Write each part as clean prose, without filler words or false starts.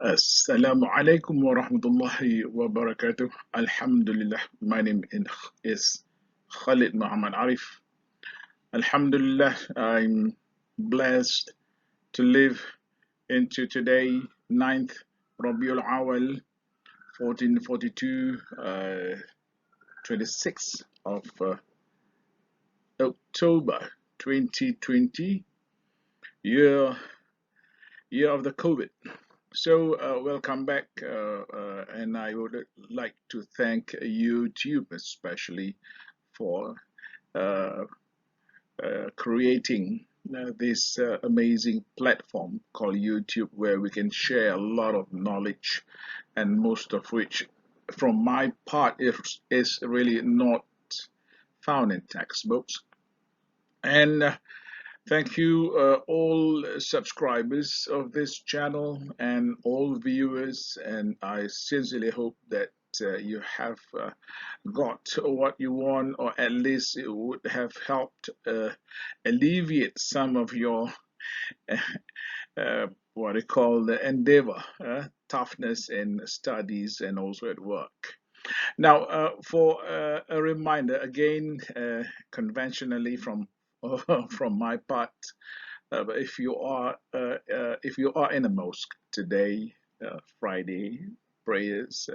Assalamu alaikum wa rahmatullahi wa barakatuh. Alhamdulillah. My name is Khalid Muhammad Ariff. Alhamdulillah, I'm blessed to live into today, 9th Rabiul Awal, 1442, 26th of October 2020, year of the COVID. So, welcome back, and I would like to thank YouTube especially for uh, creating this amazing platform called YouTube, where we can share a lot of knowledge, and most of which, from my part, is really not found in textbooks. And thank you, all subscribers of this channel and all viewers, and I sincerely hope that you have got what you want, or at least it would have helped alleviate some of your what I call the endeavor, toughness in studies and also at work. Now, for a reminder, again, conventionally from from my part, if you are in a mosque today, Friday prayers,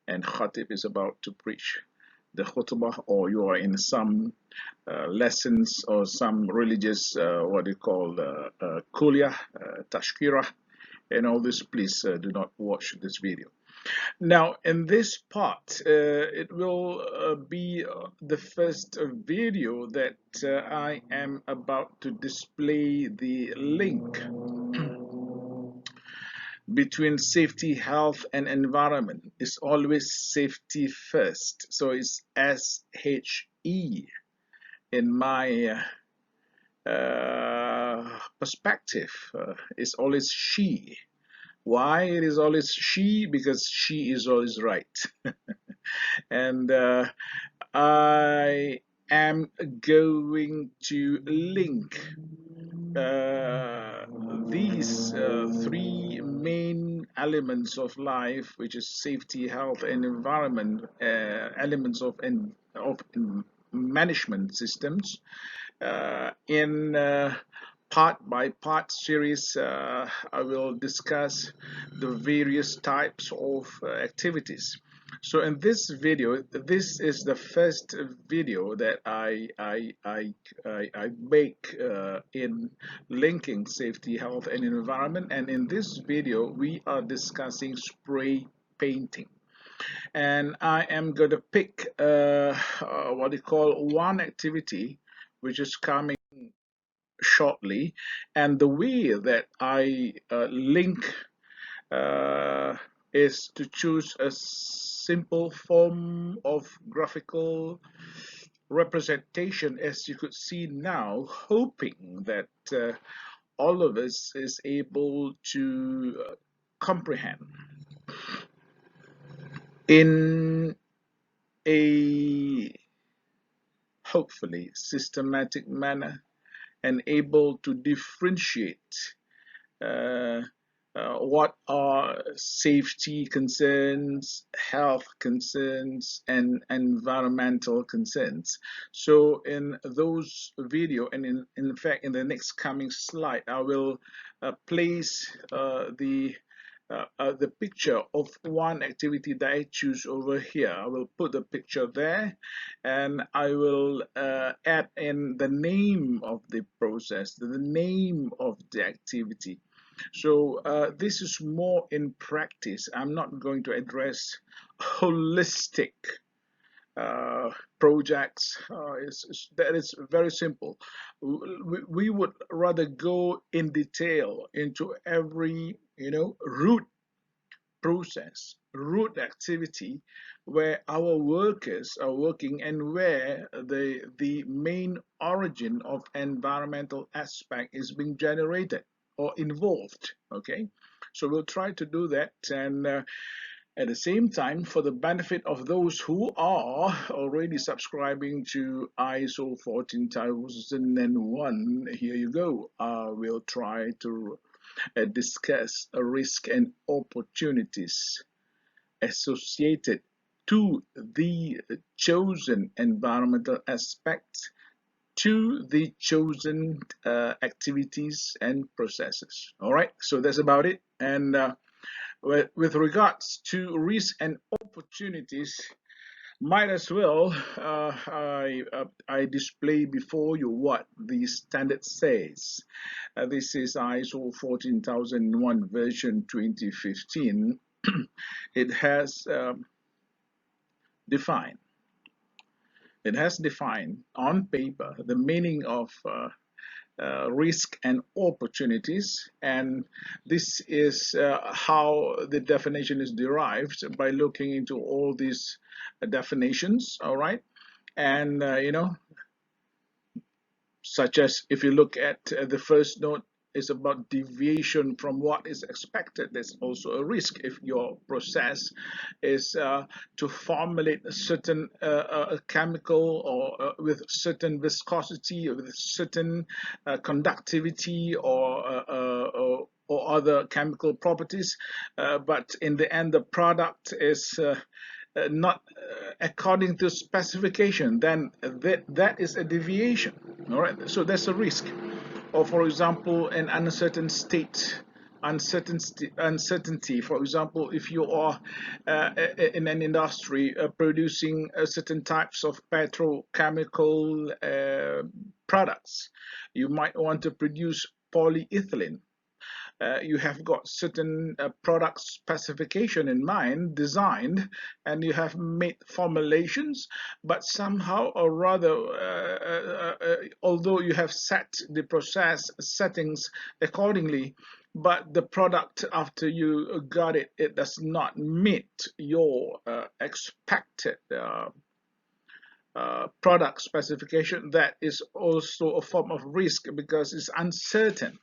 and Khatib is about to preach the khutbah, or you are in some lessons or some religious what do you call kuliah, tashkirah, and all this, please do not watch this video. Now, in this part, it will be the first video that I am about to display the link between safety, health, and environment. It's always safety first. So it's SHE in my perspective. It's always she. Why it is always she? Because she is always right. And I am going to link these three main elements of life, which is safety, health, and environment, elements of management systems, in part by part series. I will discuss the various types of activities. So in this video, this is the first video that I make in linking safety, health, and environment. And in this video, we are discussing spray painting. And I am going to pick what they call one activity, which is coming shortly. And the way that I link is to choose a simple form of graphical representation, as you could see now, hoping that all of us is able to comprehend in a hopefully systematic manner, and able to differentiate uh, what are safety concerns, health concerns, and environmental concerns. So in those video, and in fact in the next coming slide, I will place the picture of one activity that I choose over here. I will put the picture there, and I will add in the name of the process, the name of the activity. So this is more in practice. I'm not going to address holistic projects. That is very simple. We would rather go in detail into every root process, root activity, where our workers are working, and where the main origin of environmental aspect is being generated or involved. Okay, so we'll try to do that, and at the same time, for the benefit of those who are already subscribing to ISO 14001, here you go. We'll try to discuss risk and opportunities associated to the chosen environmental aspects, to the chosen activities and processes. All right, so that's about it. And with regards to risk and opportunities, might as well I display before you what the standard says. This is ISO 14001 version 2015. It has defined it has defined on paper the meaning of risk and opportunities, and this is how the definition is derived by looking into all these definitions. All right, and such as if you look at the first note is about deviation from what is expected. There's also a risk if your process is to formulate a certain chemical or with certain viscosity or with certain conductivity or other chemical properties, but in the end the product is not according to specification, then that is a deviation. All right, so that's a risk. Or for example, an uncertain state, uncertainty. For example, if you are in an industry producing certain types of petrochemical products, you might want to produce polyethylene. You have got certain product specification in mind, designed, and you have made formulations, but somehow or rather, although you have set the process settings accordingly, but the product after you got it, it does not meet your expected product specification. That is also a form of risk because it's uncertain.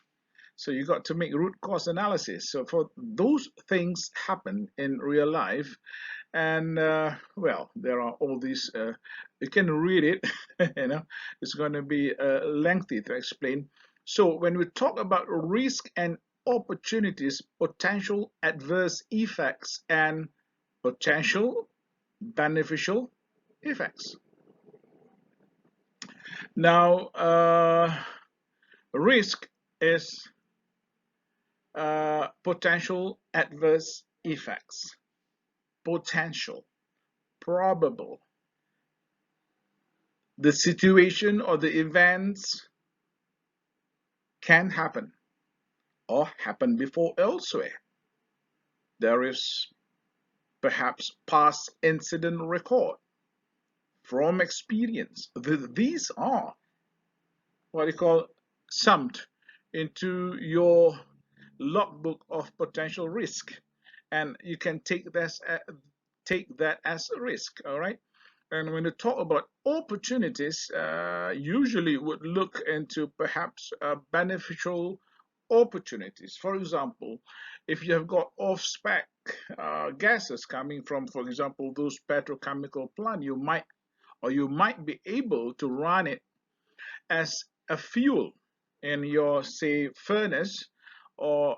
So you got to make root cause analysis. So for those things happen in real life, and well, there are all these. You can read it. It's going to be lengthy to explain. So when we talk about risk and opportunities, potential adverse effects, and potential beneficial effects. Now, risk is potential adverse effects. Potential, probable. The situation or the events can happen or happen before elsewhere. There is perhaps past incident record from experience. These are what you call summed into your logbook of potential risk, and you can take that as a risk. All right, and when you talk about opportunities, usually would look into perhaps beneficial opportunities. For example, if you have got off-spec gases coming from, for example, those petrochemical plant, you might be able to run it as a fuel in your, say, furnace, or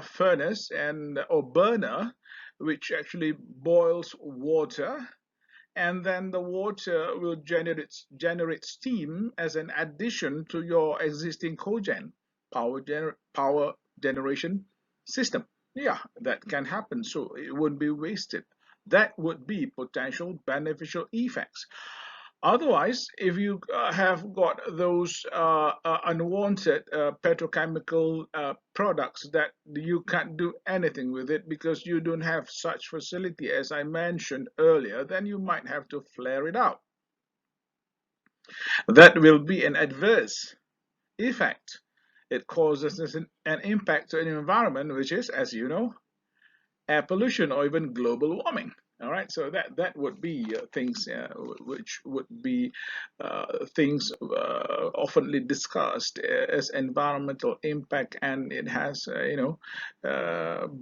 furnace and or burner, which actually boils water, and then the water will generate steam as an addition to your existing cogen power generation system. Yeah, that can happen, so it wouldn't be wasted. That would be potential beneficial effects. Otherwise, if you have got those unwanted petrochemical products that you can't do anything with it because you don't have such facility as I mentioned earlier, then you might have to flare it out. That will be an adverse effect. It causes an impact to an environment, which is, as you know, air pollution or even global warming. All right, so that would be things which would be things oftenly discussed as environmental impact, and it has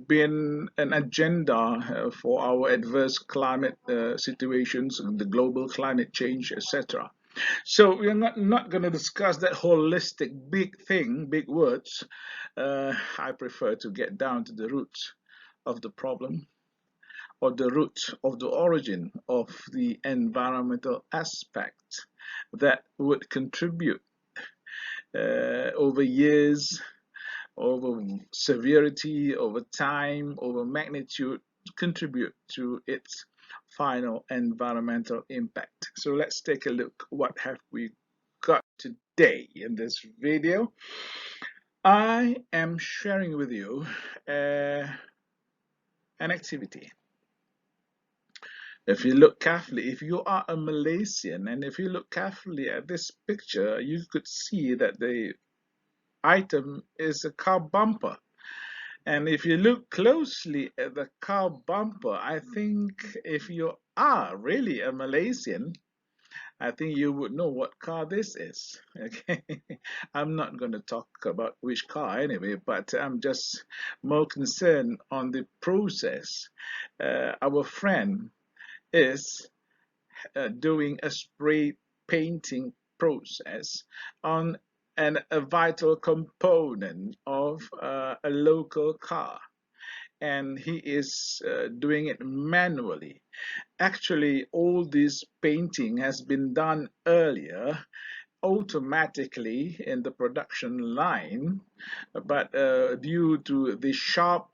been an agenda for our adverse climate situations, the global climate change, etc. So we're not going to discuss that holistic big thing, big words. I prefer to get down to the roots of the problem, or the root of the origin of the environmental aspect that would contribute over years, over severity, over time, over magnitude, contribute to its final environmental impact. So let's take a look. What have we got today in this video? I am sharing with you an activity. If you look carefully, if you are a Malaysian, and if you look carefully at this picture, you could see that the item is a car bumper. And if you look closely at the car bumper, I think if you are really a Malaysian, I think you would know what car this is. Okay, I'm not going to talk about which car anyway, but I'm just more concerned on the process. Our friend is doing a spray painting process on a vital component of a local car, and he is doing it manually. Actually, all this painting has been done earlier automatically in the production line, but due to the sharp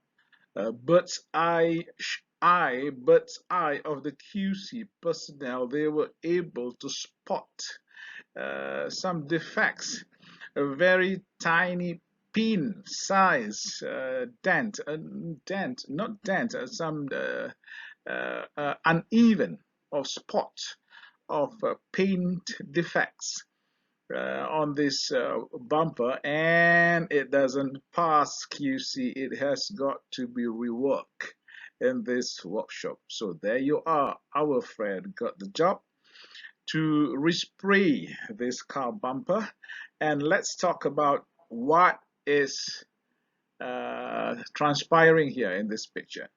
bird's eye of the QC personnel, they were able to spot some defects, a very tiny pin size not dent, some uneven or spots of paint defects on this bumper, and it doesn't pass QC. It has got to be reworked in this workshop. So there you are. Our friend got the job to respray this car bumper, and let's talk about what is transpiring here in this picture.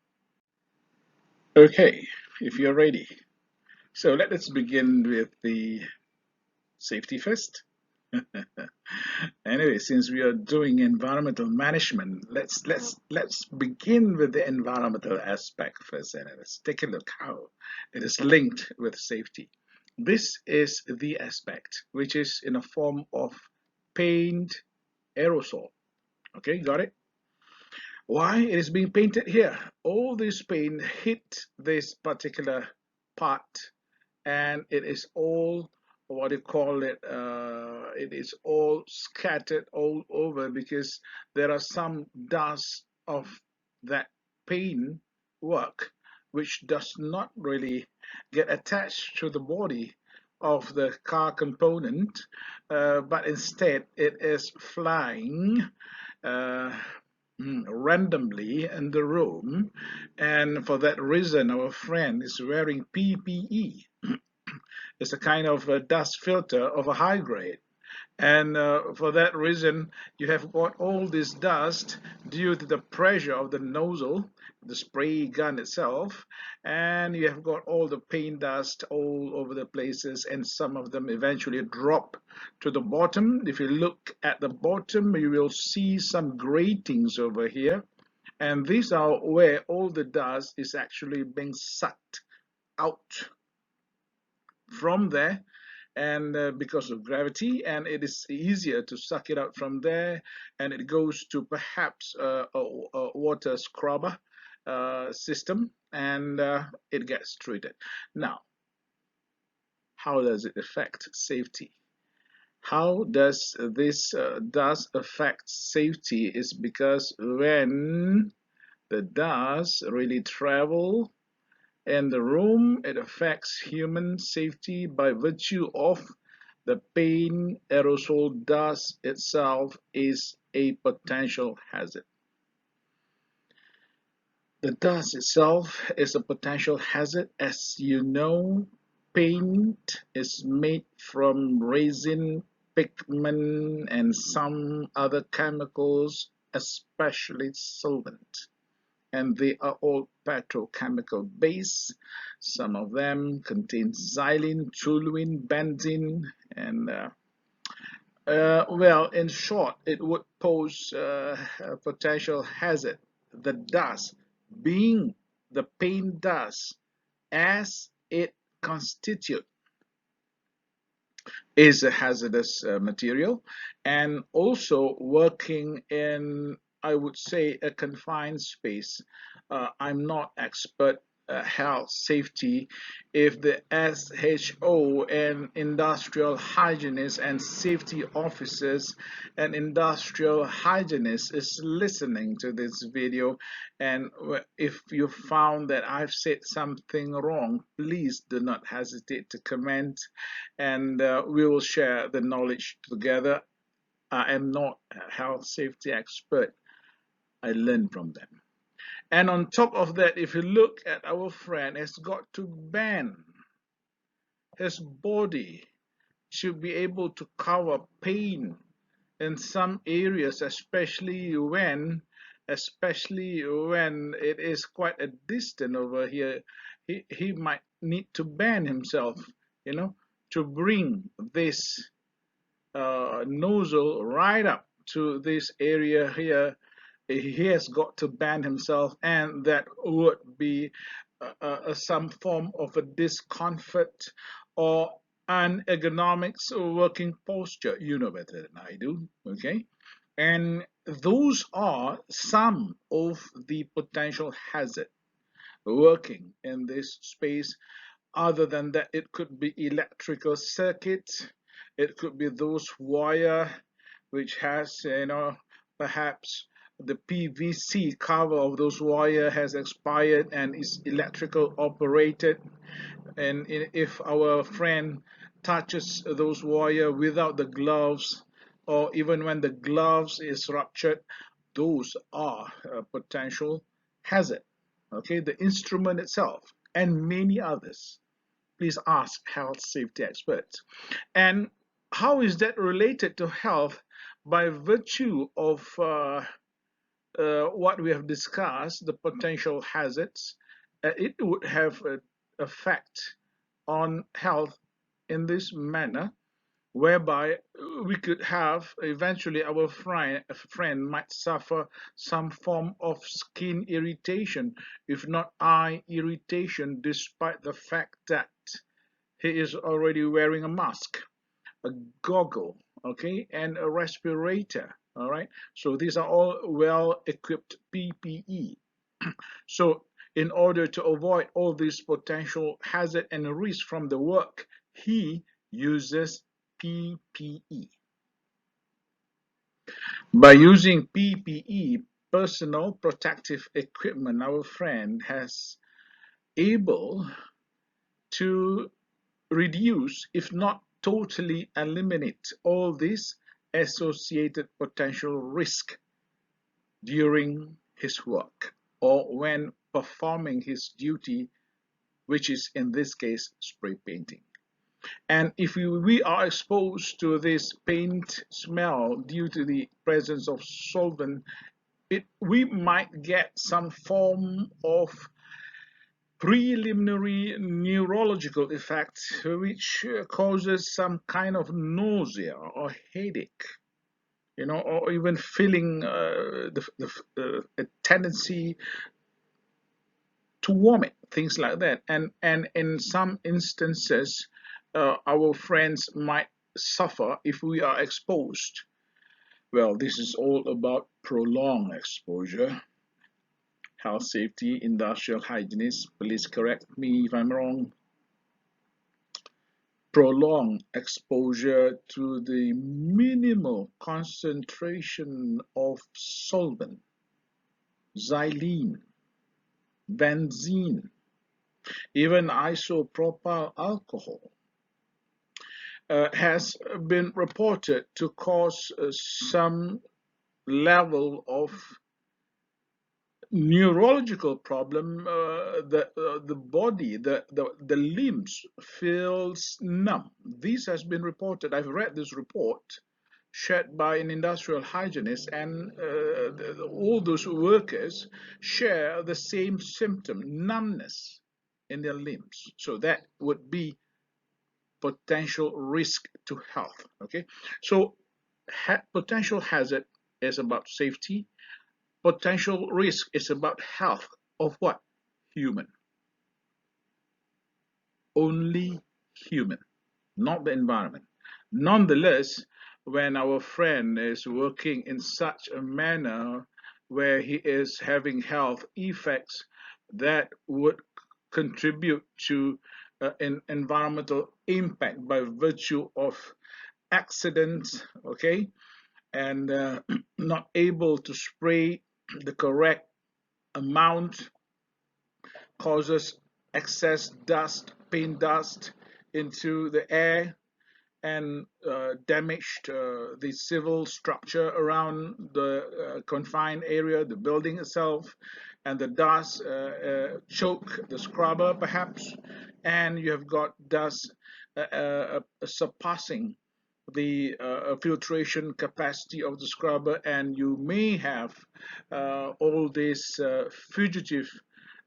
Okay, if you're ready. So let us begin with the safety first. Anyway, since we are doing environmental management, let's begin with the environmental aspect first, and let's take a look how it is linked with safety. This is the aspect which is in a form of paint aerosol. Okay, got it? Why it is being painted here? All this paint hit this particular part, and it is all, what do you call it, it is all scattered all over because there are some dust of that paint work which does not really get attached to the body of the car component, but instead it is flying uh, randomly in the room, and for that reason our friend is wearing PPE. It's a kind of a dust filter of a high grade, and for that reason you have got all this dust due to the pressure of the nozzle, the spray gun itself, and you have got all the paint dust all over the places, and some of them eventually drop to the bottom. If you look at the bottom, you will see some gratings over here, and these are where all the dust is actually being sucked out from there, and because of gravity, and it is easier to suck it out from there, and it goes to perhaps a water scrubber system, and it gets treated. Now, how does it affect safety? How does this does affect safety is because when the dust really travel in the room, it affects human safety by virtue of the paint aerosol dust itself is a potential hazard. The dust itself is a potential hazard. As you know, paint is made from resin, pigment, and some other chemicals, especially solvent. and they are all petrochemical based. Some of them contain xylene, toluene, benzene, and well, in short, it would pose a potential hazard. The dust, being the paint dust, as it constitutes, is a hazardous material, and also working in, I would say, a confined space. I'm not expert health safety. If the SHO and industrial hygienists and safety officers and industrial hygienists is listening to this video, and if you found that I've said something wrong, please do not hesitate to comment, and we will share the knowledge together. I am not a health safety expert. I learn from them. And on top of that, if you look at our friend, has got to bend his body to be able to cover pain in some areas, especially when it is quite a distance over here. He might need to bend himself, you know, to bring this nozzle right up to this area here. He has got to bend himself, and that would be some form of a discomfort or an ergonomics working posture. You know better than I do, okay? And those are some of the potential hazard working in this space. Other than that, it could be electrical circuits, it could be those wire which has, perhaps the PVC cover of those wire has expired and is electrical operated, and if our friend touches those wire without the gloves, or even when the gloves is ruptured, those are a potential hazard. Okay, the instrument itself and many others. Please ask health safety experts. And how is that related to health? By virtue of what we have discussed, the potential hazards, it would have an effect on health in this manner, whereby we could have eventually our friend might suffer some form of skin irritation, if not eye irritation, despite the fact that he is already wearing a mask, a goggle, okay, and a respirator. All right, so these are all well-equipped PPE. So in order to avoid all these potential hazard and risk from the work, he uses PPE. By using PPE, personal protective equipment, our friend has able to reduce, if not totally eliminate, all these associated potential risk during his work or when performing his duty, which is in this case spray painting. And if we are exposed to this paint smell due to the presence of solvent, we might get some form of preliminary neurological effect which causes some kind of nausea or headache, or even feeling a tendency to vomit, things like that. And in some instances, our friends might suffer if we are exposed. Well, this is all about prolonged exposure. Health safety, industrial hygienist, please correct me if I'm wrong. Prolonged exposure to the minimal concentration of solvent, xylene, benzene, even isopropyl alcohol has been reported to cause some level of neurological problem. The body, the limbs feels numb. This has been reported. I've read this report shared by an industrial hygienist, and all those workers share the same symptom, numbness in their limbs. So that would be potential risk to health. Okay, so potential hazard is about safety, potential risk is about health of what? Human. Only human, not the environment. Nonetheless, when our friend is working in such a manner where he is having health effects that would contribute to an environmental impact by virtue of accidents, okay, and not able to spray the correct amount, causes excess dust, paint dust into the air, and damaged the civil structure around the confined area, the building itself, and the dust choke the scrubber perhaps, and you have got dust surpassing the filtration capacity of the scrubber, and you may have all this fugitive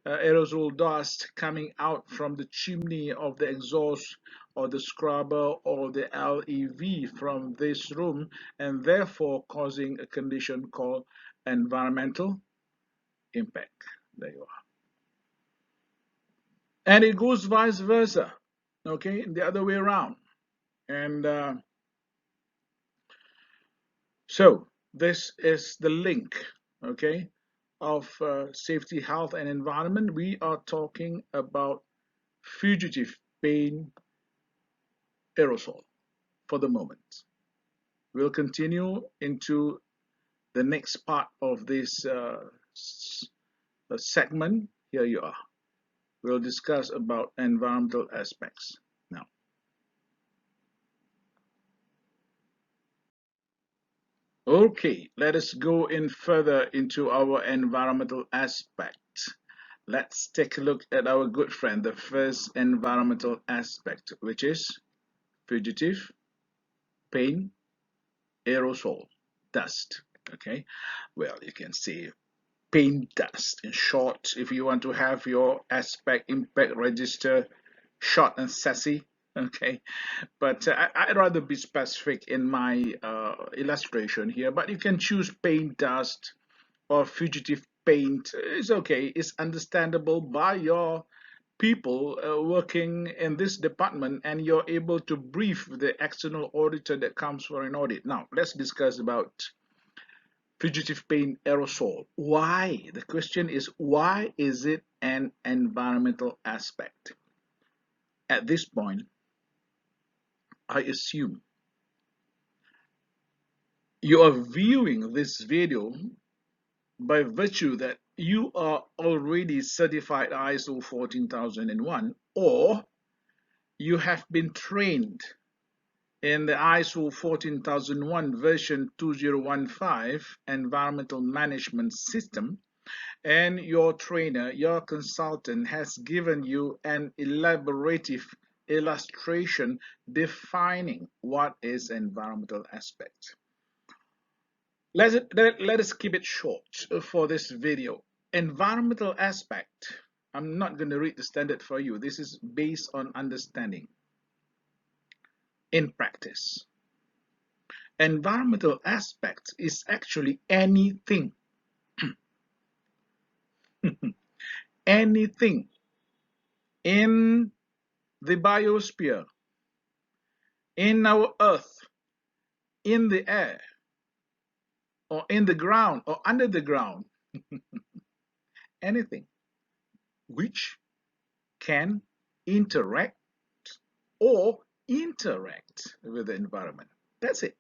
aerosol dust coming out from the chimney of the exhaust or the scrubber or the LEV from this room, and therefore causing a condition called environmental impact. There you are. And it goes vice versa, okay, the other way around. And so this is the link, okay, of safety, health, and environment. We are talking about fugitive paint aerosol for the moment. We'll continue into the next part of this segment. Here you are. We'll discuss about environmental aspects now. Okay, let us go in further into our environmental aspect. Let's take a look at our good friend, the first environmental aspect, which is fugitive paint aerosol dust. Okay, well, you can see paint dust. In short, if you want to have your aspect impact register short and sassy, okay, but I'd rather be specific in my illustration here, but you can choose paint dust or fugitive paint. It's okay, it's understandable by your people working in this department, and you're able to brief the external auditor that comes for an audit. Now let's discuss about fugitive paint aerosol. Why? The question is, why is it an environmental aspect? At this point, I assume you are viewing this video by virtue that you are already certified ISO 14001, or you have been trained in the ISO 14001 version 2015 environmental management system, and your trainer, your consultant has given you an elaborative illustration defining what is environmental aspect. Let us keep it short for this video. Environmental aspect, I'm not going to read the standard for you. This is based on understanding. In practice, environmental aspect is actually anything, anything in the biosphere, in our earth, in the air, or in the ground, or under the ground, anything which can interact or interact with the environment. That's it.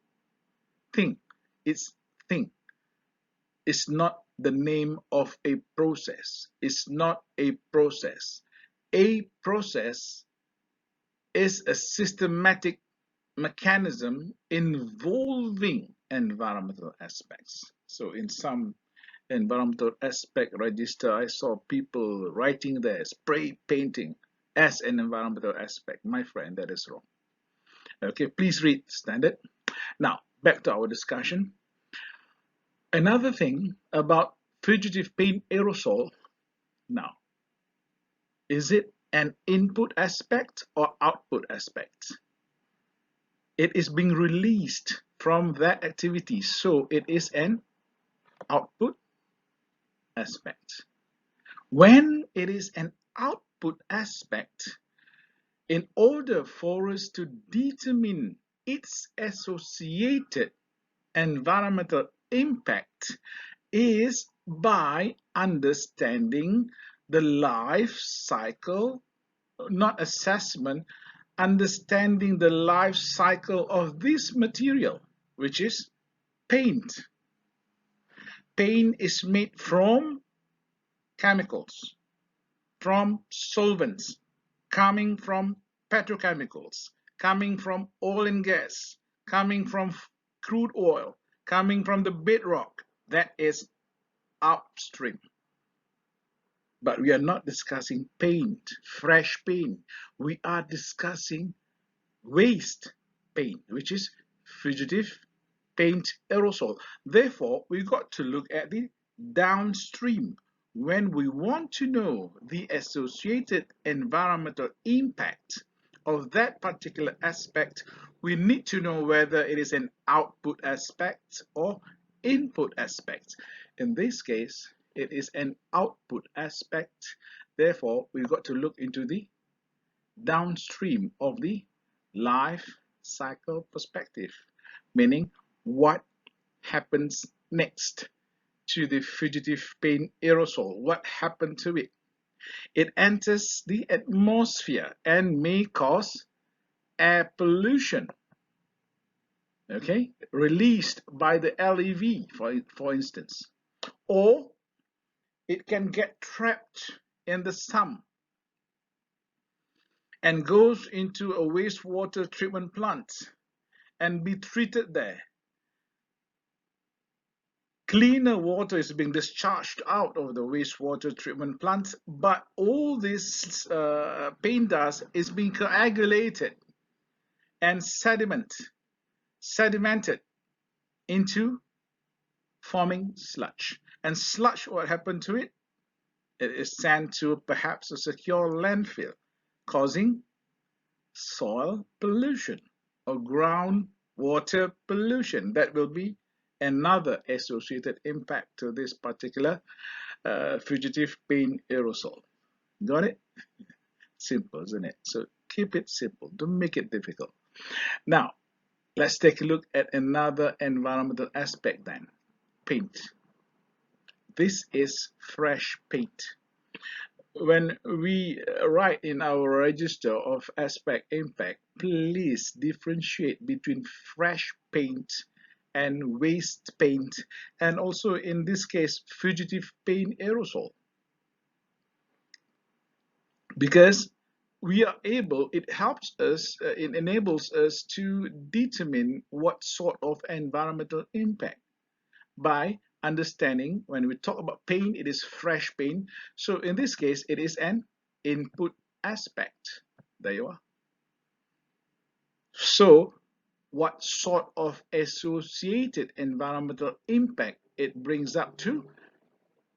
Thing. It's thing. It's not the name of a process. It's not a process. A process is a systematic mechanism involving environmental aspects. So in some environmental aspect register, I saw people writing there, spray painting as an environmental aspect. My friend, that is wrong. Okay, please read standard. Now, back to our discussion. Another thing about fugitive paint aerosol now, is it an input aspect or output aspect? It is being released from that activity, so it is an output aspect. When it is an output aspect, in order for us to determine its associated environmental impact is by understanding the life cycle, not assessment, understanding the life cycle of this material, which is paint. Paint is made from chemicals, from solvents, coming from petrochemicals, coming from oil and gas, coming from crude oil, coming from the bedrock. That is upstream. But we are not discussing paint, fresh paint. We are discussing waste paint, which is fugitive paint aerosol. Therefore, we got to look at the downstream. When we want to know the associated environmental impact of that particular aspect, we need to know whether it is an output aspect or input aspect. In this case, it is an output aspect. Therefore, we've got to look into the downstream of the life cycle perspective, meaning what happens next to the fugitive paint aerosol. What happened to it? It enters the atmosphere and may cause air pollution, okay, released by the LEV, for instance, or it can get trapped in the sun and goes into a wastewater treatment plant and be treated there. Cleaner water is being discharged out of the wastewater treatment plant, but all this paint dust is being coagulated and sedimented into forming sludge. And sludge, what happened to it? It is sent to perhaps a secure landfill, causing soil pollution or groundwater pollution. That will be another associated impact to this particular fugitive paint aerosol. Got it? Simple, isn't it? So keep it simple. Don't make it difficult. Now, let's take a look at another environmental aspect then. Paint. This is fresh paint. When we write in our register of aspect impact, please differentiate between fresh paint and waste paint, and also in this case fugitive paint aerosol, because we are able, it helps us, it enables us to determine what sort of environmental impact by understanding. When we talk about paint, it is fresh paint, so in this case it is an input aspect. There you are. So what sort of associated environmental impact it brings up to?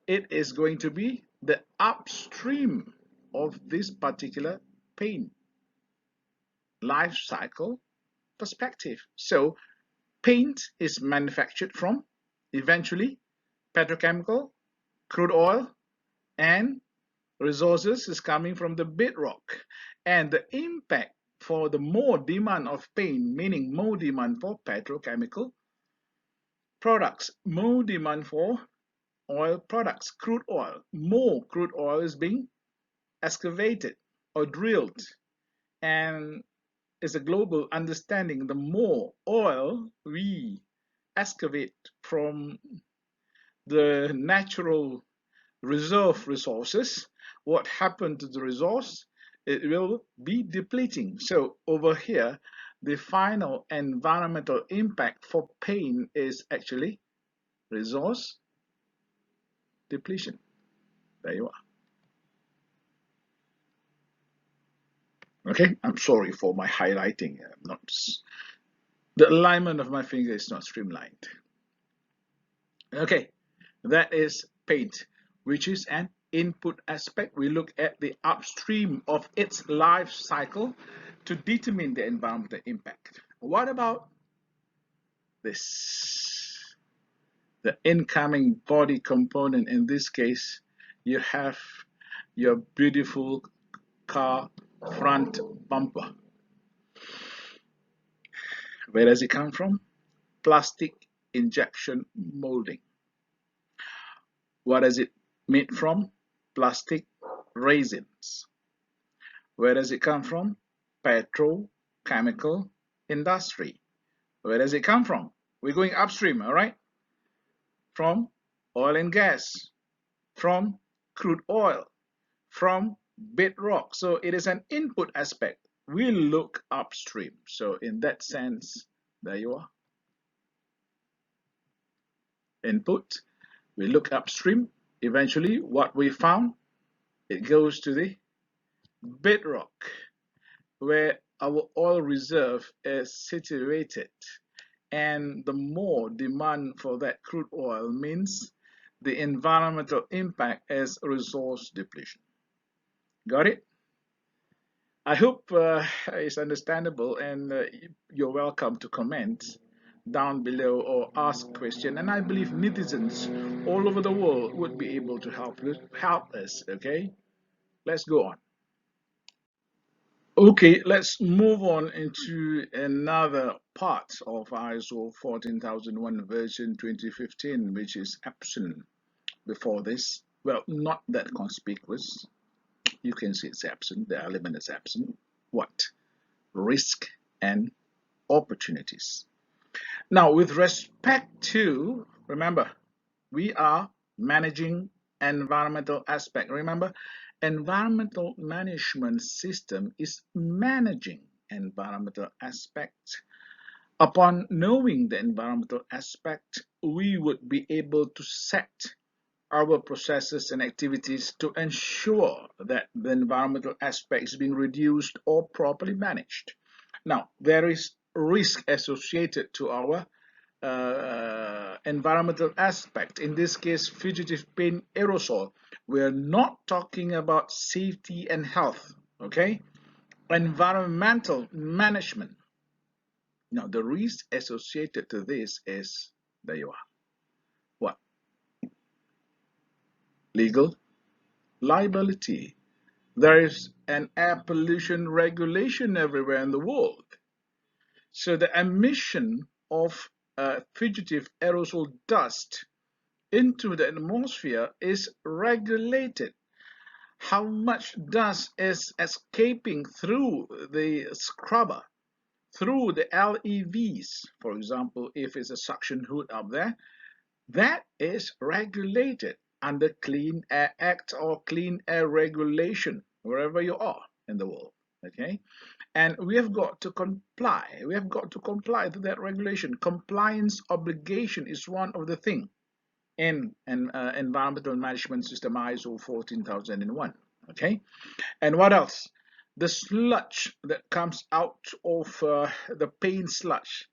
It is going to be the upstream of this particular paint life cycle perspective. So paint is manufactured from eventually petrochemical, crude oil, and resources is coming from the bedrock. And the impact for the more demand of paint, meaning more demand for petrochemical products, more demand for oil products, crude oil, more crude oil is being excavated or drilled, and is a global understanding. The more oil we excavate from the natural reserve resources, what happened to the resource? It will be depleting. So over here, the final environmental impact for paint is actually resource depletion. There you are. Okay, I'm sorry for my highlighting. I'm The alignment of my finger is not streamlined. Okay, that is paint, which is an input aspect. We look at the upstream of its life cycle to determine the environmental impact. What about this? The incoming body component. In this case, you have your beautiful car front bumper. Where does it come from? Plastic injection molding. What is it made from? Plastic resins. Where does it come from? Petrochemical industry. Where does it come from? We're going upstream, all right? From oil and gas, from crude oil, from bedrock. So it is an input aspect. We look upstream. So in that sense, there you are. Input. We look upstream. Eventually, what we found, it goes to the bedrock, where our oil reserve is situated. And the more demand for that crude oil means the environmental impact is resource depletion. Got it? I hope it's understandable, and you're welcome to comment down below or ask question, and I believe netizens all over the world would be able to help us. Okay, let's go on. Okay, let's move on into another part of ISO 14001 version 2015, which is absent before this. Well, not that conspicuous. You can see it's absent. The element is absent. What? Risk and opportunities. Now, with respect to, remember, we are managing environmental aspect. Remember, environmental management system is managing environmental aspect. Upon knowing the environmental aspect, we would be able to set our processes and activities to ensure that the environmental aspect is being reduced or properly managed. Now, there is risk associated to our environmental aspect. In this case, fugitive paint aerosol. We're not talking about safety and health, okay? Environmental management. Now, the risk associated to this is, there you are. What? Legal liability. There is an air pollution regulation everywhere in the world. So the emission of fugitive aerosol dust into the atmosphere is regulated. How much dust is escaping through the scrubber, through the LEVs, for example, if it's a suction hood up there, that is regulated under Clean Air Act or Clean Air Regulation, wherever you are in the world, okay? And we have got to comply. We have got to comply to that regulation. Compliance obligation is one of the things in an environmental management system ISO 14001, okay? And what else? The sludge that comes out of the paint sludge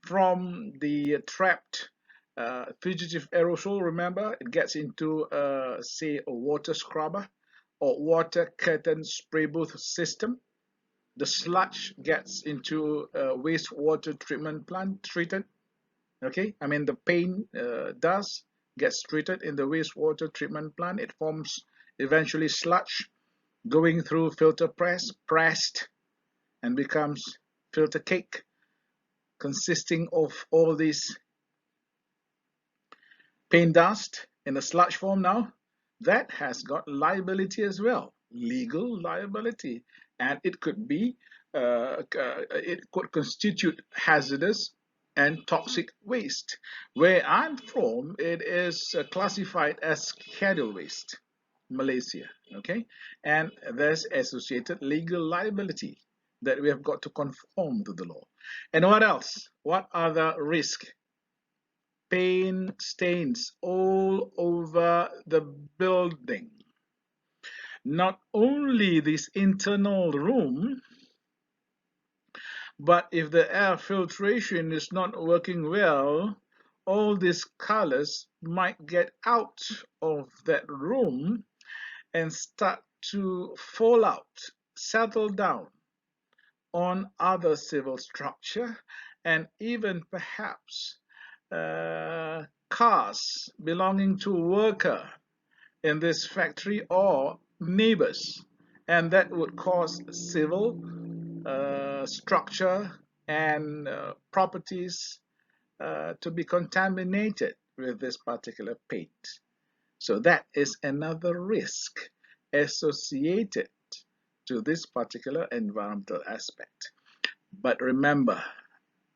from the trapped fugitive aerosol, remember, it gets into, say, a water scrubber or water curtain spray booth system. The sludge gets into a wastewater treatment plant, treated. Okay, I mean the paint does gets treated in the wastewater treatment plant. It forms eventually sludge, going through filter press, pressed, and becomes filter cake, consisting of all these paint dust in a sludge form. Now that has got liability as well, legal liability, and it could be it could constitute hazardous and toxic waste. Where I'm from, it is classified as schedule waste, Malaysia, okay? And there's associated legal liability that we have got to conform to the law. And what else? What other risk? Paint stains all over the building. Not only this internal room, But if the air filtration is not working well, all these colors might get out of that room and start to fall out, settle down on other civil structure, and even perhaps cars belonging to a worker in this factory or neighbors, and that would cause civil structure and properties to be contaminated with this particular paint. So that is another risk associated to this particular environmental aspect. But remember,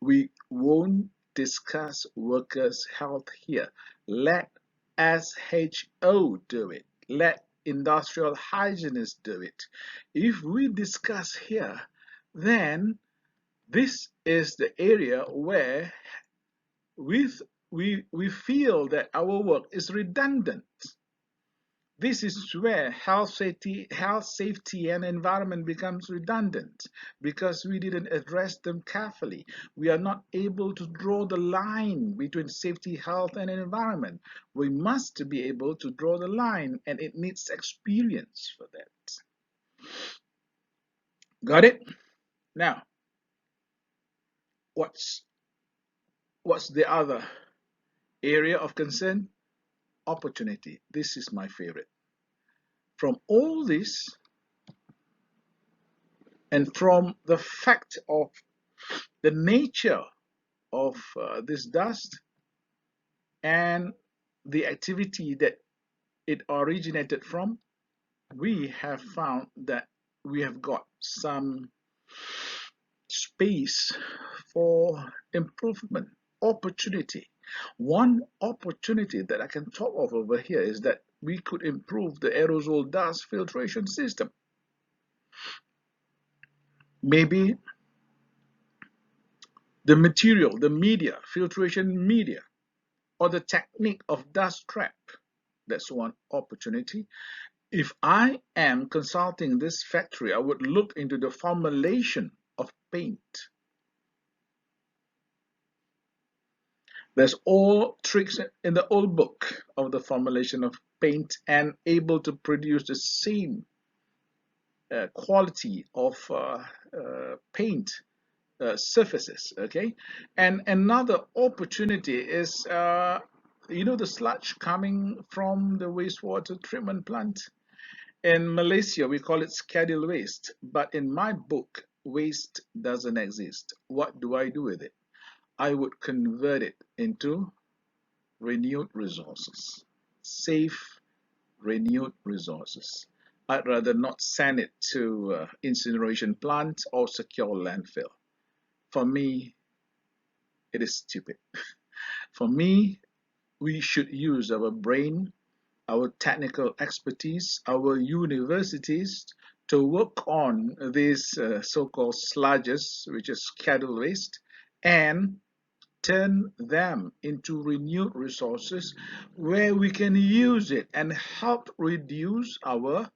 we won't discuss workers' health here. Let SHO do it. Let industrial hygienists do it. If we discuss here, then this is the area where we feel that our work is redundant. This is where health safety, and environment becomes redundant because we didn't address them carefully. We are not able to draw the line between safety, health, and environment. We must be able to draw the line, and it needs experience for that. Got it? Now, what's the other area of concern? Opportunity. This is my favorite. From all this, and from the fact of the nature of this dust and the activity that it originated from, we have found that we have got some space for improvement, opportunity. One opportunity that I can talk of over here is that we could improve the aerosol dust filtration system. Maybe the material, the media, filtration media, or the technique of dust trap. That's one opportunity. If I am consulting this factory, I would look into the formulation of paint. There's all tricks in the old book of the formulation of paint and able to produce the same quality of paint surfaces. Okay, and another opportunity is the sludge coming from the wastewater treatment plant. In Malaysia, we call it scheduled waste, but in my book, waste doesn't exist. What do I do with it? I would convert it into renewed resources, safe renewed resources. I'd rather not send it to incineration plant or secure landfill. For me, it is stupid. For me, we should use our brain, our technical expertise, our universities to work on these so-called sludges, which is scheduled waste, and turn them into renewed resources where we can use it and help reduce our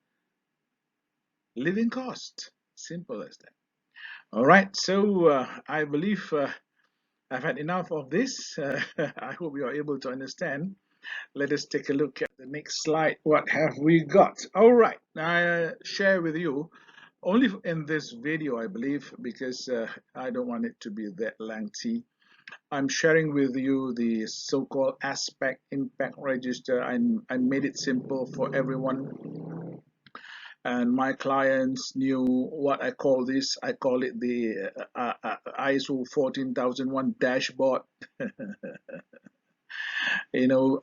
living cost. Simple as that. All right, so I believe I've had enough of this. I hope you are able to understand. Let us take a look at the next slide. What have we got? All right, I share with you only in this video, I believe, because I don't want it to be that lengthy. I'm sharing with you the so-called aspect impact register. I made it simple for everyone, and my clients knew what I call this. I call it the ISO 14001 dashboard.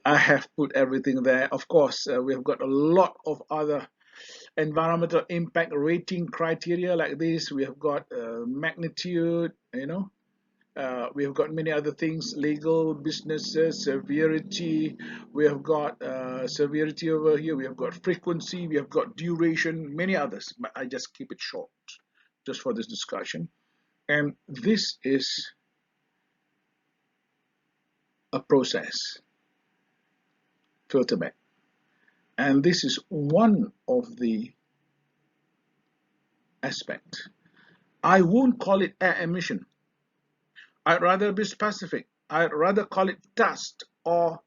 I have put everything there. Of course, we've got a lot of other environmental impact rating criteria like this. We have got magnitude, we have got many other things, legal, businesses, severity. We have got severity over here. We have got frequency. We have got duration, many others. But I just keep it short just for this discussion. And this is a process, filter bag. And this is one of the aspects. I won't call it air emission. I'd rather be specific. I'd rather call it dust or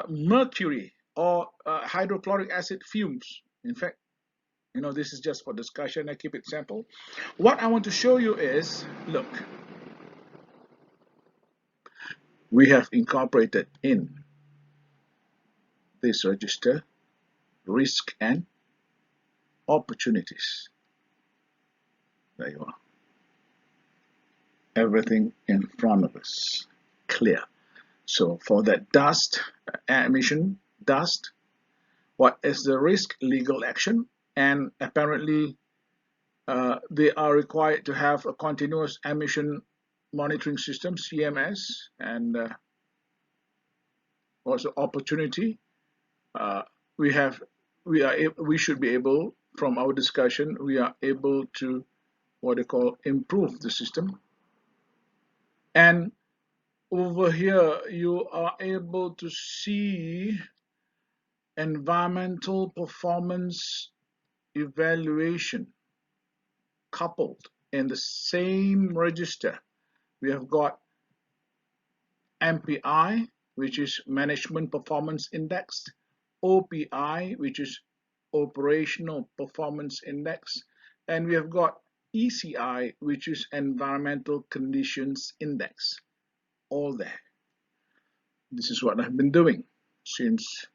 mercury or hydrochloric acid fumes. In fact, this is just for discussion. I keep it simple. What I want to show you is, look, we have incorporated in this register risk and opportunities. There you are. Everything in front of us, clear. So for that dust, air emission, dust, what is the risk? Legal action. And apparently they are required to have a continuous emission monitoring system, CMS, and also opportunity. We should be able, from our discussion, we are able to what they call improve the system. And over here, you are able to see environmental performance evaluation coupled in the same register. We have got MPI, which is Management Performance Index, OPI, which is Operational Performance Index, and we have got ECI, which is Environmental Conditions Index. All there. This is what I've been doing since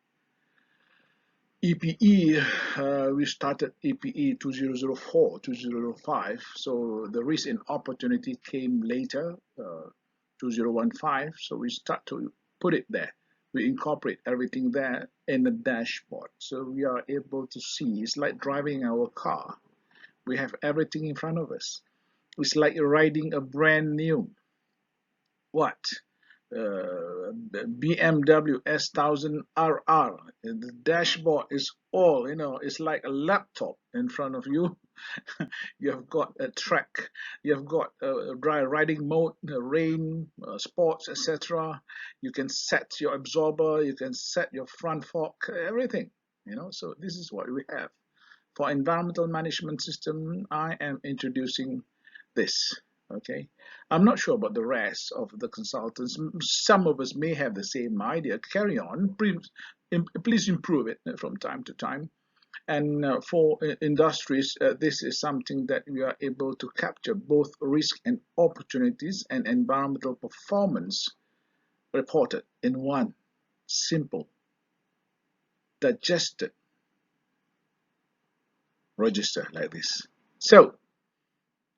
EPE. We started EPE 2004, 2005. So the risk and opportunity came later, 2015. So we start to put it there. We incorporate everything there in the dashboard. So we are able to see. It's like driving our car. We have everything in front of us. It's like riding a brand new BMW S1000RR. The dashboard is all, it's like a laptop in front of you. You have got a track, you have got a dry riding mode, rain, sports, etc. You can set your absorber, you can set your front fork, everything. So this is what we have. For environmental management system, I am introducing this. Okay, I'm not sure about the rest of the consultants. Some of us may have the same idea. Carry on. Please improve it from time to time. And for industries, this is something that we are able to capture both risk and opportunities and environmental performance reported in one simple, digested register like this. So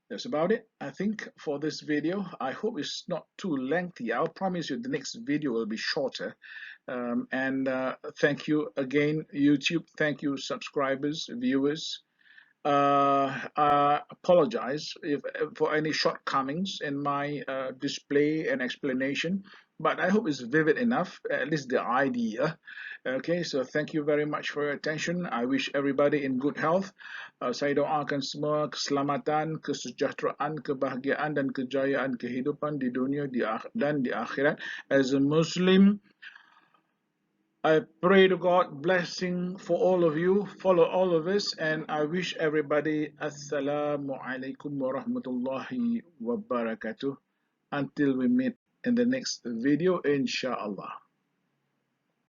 that's about it, I think, for this video. I hope it's not too lengthy. I'll promise you the next video will be shorter. Thank you again, YouTube. Thank you, subscribers, viewers. I apologize for any shortcomings in my display and explanation, but I hope it's vivid enough, at least the idea. Okay, so thank you very much for your attention. I wish everybody in good health. Saya doakan semua keselamatan, kesejahteraan, kebahagiaan, dan kejayaan kehidupan di dunia dan di akhirat. As a Muslim, I pray to God blessing for all of you, follow all of us, and I wish everybody Assalamu alaikum wa rahmatullahi wa barakatuh. Until we meet in the next video, inshallah.